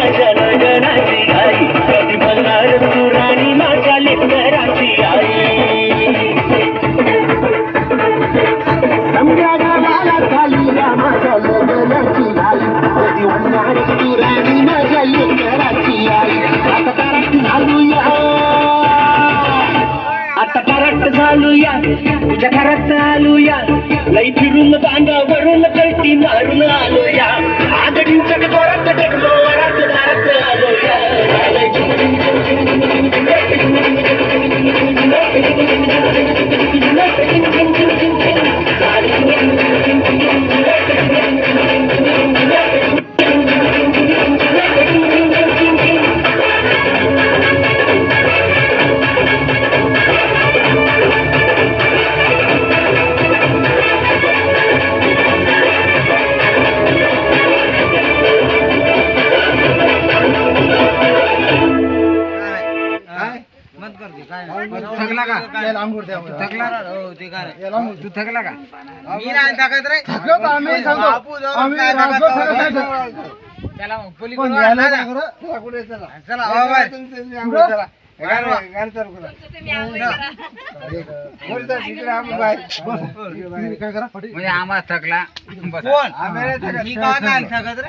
माझ्या लग्नाची आई कधी म्हणणार तू राणी माझ्या लेकराची आई समजा गावाला चालूया माझ्या लग्नाची आई कधी म्हणणार तू राणी माझ्या लेकराची आई आता परत घालूया आता परत घालूया तुझ्या घरात आलूया लई फिरून बांधावरून कळती मारून आलोया आगडींच्या जोरात टेकलो वरात दारात आलोया थकला का तू थकला का मी नाही थकत रे चला मग पोलीस म्हणजे आम्हाला थकला मी काय थकत रे